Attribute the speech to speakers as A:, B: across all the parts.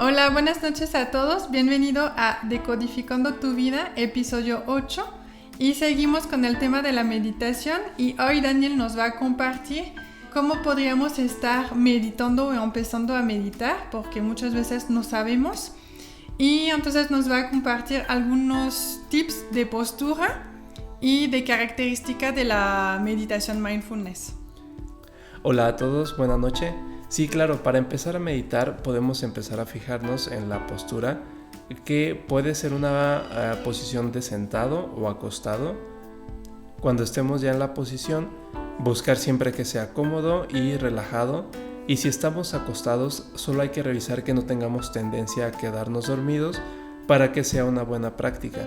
A: Hola, buenas noches a todos. Bienvenido a Decodificando tu vida, episodio 8. Y seguimos con el tema de la meditación. Y hoy Daniel nos va a compartir cómo podríamos estar meditando o empezando a meditar, porque muchas veces no sabemos. Y entonces nos va a compartir algunos tips de postura y de características de la meditación mindfulness.
B: Hola a todos, buenas noches. Sí, claro, para empezar a meditar podemos empezar a fijarnos en la postura, que puede ser una posición de sentado o acostado. Cuando estemos ya en la posición, buscar siempre que sea cómodo y relajado. Y si estamos acostados, solo hay que revisar que no tengamos tendencia a quedarnos dormidos para que sea una buena práctica.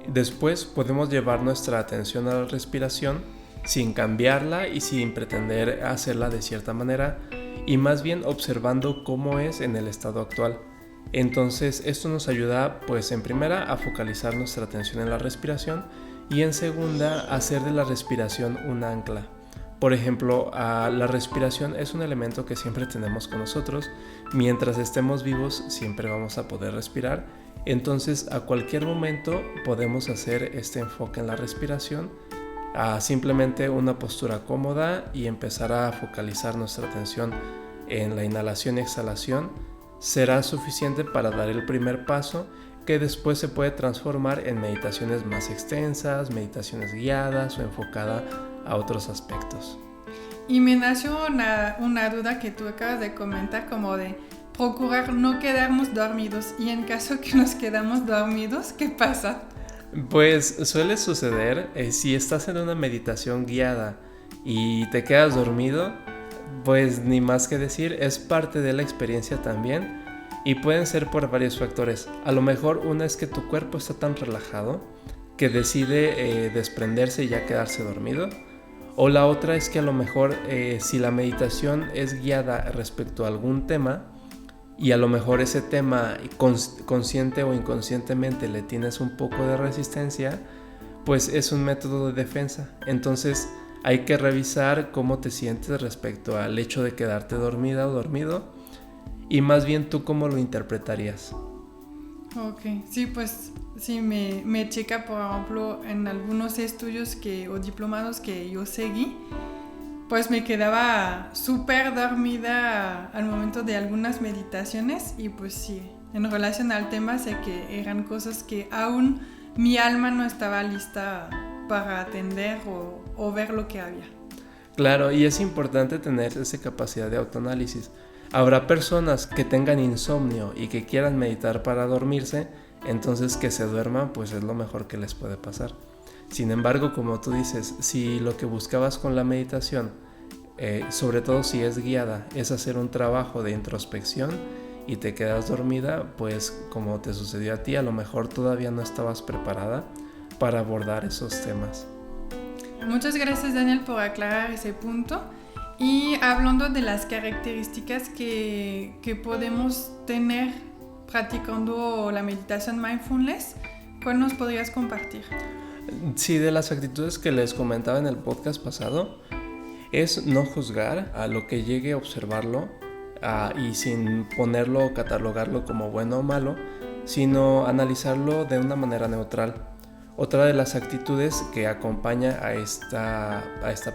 B: Después podemos llevar nuestra atención a la respiración sin cambiarla y sin pretender hacerla de cierta manera, y más bien observando cómo es en el estado actual. Entonces esto nos ayuda, pues en primera, a focalizar nuestra atención en la respiración, y en segunda, a hacer de la respiración un ancla. Por ejemplo, la respiración es un elemento que siempre tenemos con nosotros. Mientras estemos vivos siempre vamos a poder respirar. Entonces a cualquier momento podemos hacer este enfoque en la respiración, a simplemente una postura cómoda, y empezar a focalizar nuestra atención en la inhalación y exhalación. Será suficiente para dar el primer paso, que después se puede transformar en meditaciones más extensas, meditaciones guiadas o enfocada a otros aspectos.
A: Y me nació una duda que tú acabas de comentar, como de procurar no quedarnos dormidos. Y en caso que nos quedamos dormidos, ¿qué pasa?
B: Pues suele suceder, si estás en una meditación guiada y te quedas dormido, pues ni más que decir, es parte de la experiencia también, y pueden ser por varios factores. A lo mejor una es que tu cuerpo está tan relajado que decide desprenderse y ya quedarse dormido, o la otra es que a lo mejor si la meditación es guiada respecto a algún tema, y a lo mejor ese tema consciente o inconscientemente le tienes un poco de resistencia, pues es un método de defensa. Entonces hay que revisar cómo te sientes respecto al hecho de quedarte dormida o dormido, y más bien tú cómo lo interpretarías.
A: Ok, sí, pues sí, me checa, por ejemplo, en algunos estudios o diplomados que yo seguí, pues me quedaba súper dormida al momento de algunas meditaciones, y pues sí, en relación al tema sé que eran cosas que aún mi alma no estaba lista para atender o ver lo que había.
B: Claro, y es importante tener esa capacidad de autoanálisis. Habrá personas que tengan insomnio y que quieran meditar para dormirse, entonces que se duerman, pues es lo mejor que les puede pasar. Sin embargo, como tú dices, si lo que buscabas con la meditación, sobre todo si es guiada, es hacer un trabajo de introspección y te quedas dormida, pues como te sucedió a ti, a lo mejor todavía no estabas preparada para abordar esos temas.
A: Muchas gracias, Daniel, por aclarar ese punto. Y hablando de las características que podemos tener practicando la meditación mindfulness, ¿cuál nos podrías compartir?
B: Sí, de las actitudes que les comentaba en el podcast pasado, es no juzgar a lo que llegue a observarlo, y sin ponerlo o catalogarlo como bueno o malo, sino analizarlo de una manera neutral. Otra de las actitudes que acompaña a esta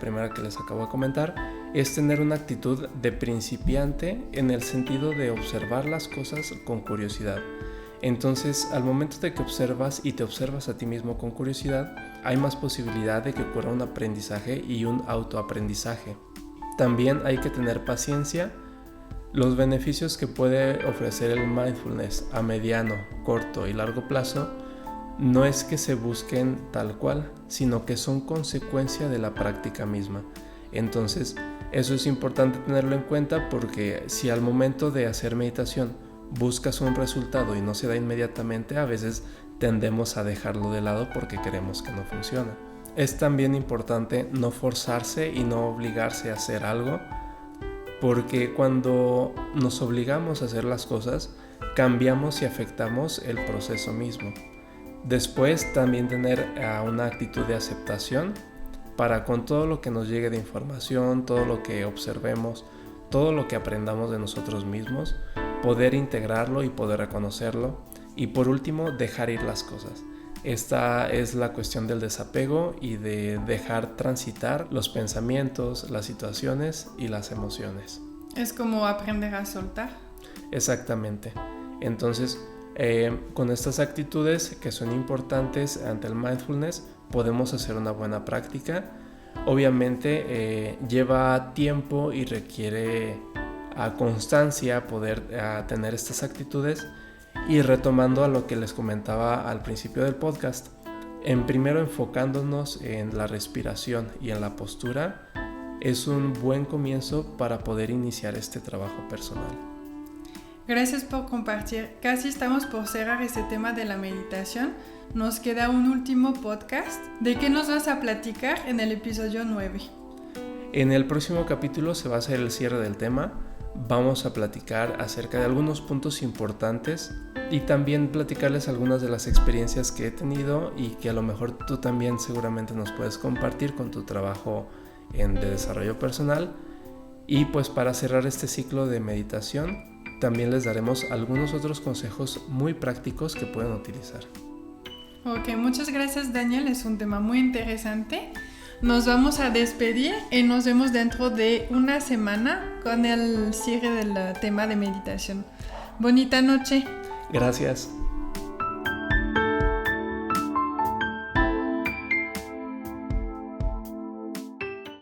B: primera que les acabo de comentar es tener una actitud de principiante, en el sentido de observar las cosas con curiosidad. Entonces, al momento de que observas y te observas a ti mismo con curiosidad, hay más posibilidad de que ocurra un aprendizaje y un autoaprendizaje. También hay que tener paciencia. Los beneficios que puede ofrecer el mindfulness a mediano, corto y largo plazo no es que se busquen tal cual, sino que son consecuencia de la práctica misma. Entonces, eso es importante tenerlo en cuenta, porque si al momento de hacer meditación buscas un resultado y no se da inmediatamente, a veces tendemos a dejarlo de lado porque queremos que no funcione. Es también importante no forzarse y no obligarse a hacer algo, porque cuando nos obligamos a hacer las cosas, cambiamos y afectamos el proceso mismo. Después también tener una actitud de aceptación para con todo lo que nos llegue de información, todo lo que observemos, todo lo que aprendamos de nosotros mismos, poder integrarlo y poder reconocerlo. Y por último, dejar ir las cosas. Esta es la cuestión del desapego y de dejar transitar los pensamientos, las situaciones y las emociones.
A: Es como aprender a soltar.
B: Exactamente. Entonces, con estas actitudes que son importantes ante el mindfulness, podemos hacer una buena práctica. Obviamente lleva tiempo y requiere constancia poder tener estas actitudes. Y retomando a lo que les comentaba al principio del podcast, primero enfocándonos en la respiración y en la postura, es un buen comienzo para poder iniciar este trabajo personal.
A: Gracias por compartir. Casi estamos por cerrar este tema de la meditación. Nos queda un último podcast. ¿De qué nos vas a platicar en el episodio 9?
B: En el próximo capítulo se va a hacer el cierre del tema. Vamos a platicar acerca de algunos puntos importantes y también platicarles algunas de las experiencias que he tenido y que a lo mejor tú también seguramente nos puedes compartir con tu trabajo de desarrollo personal. Y pues para cerrar este ciclo de meditación, también les daremos algunos otros consejos muy prácticos que pueden utilizar.
A: Ok, muchas gracias Daniel, es un tema muy interesante. Nos vamos a despedir y nos vemos dentro de una semana con el cierre del tema de meditación. Bonita noche.
B: Gracias.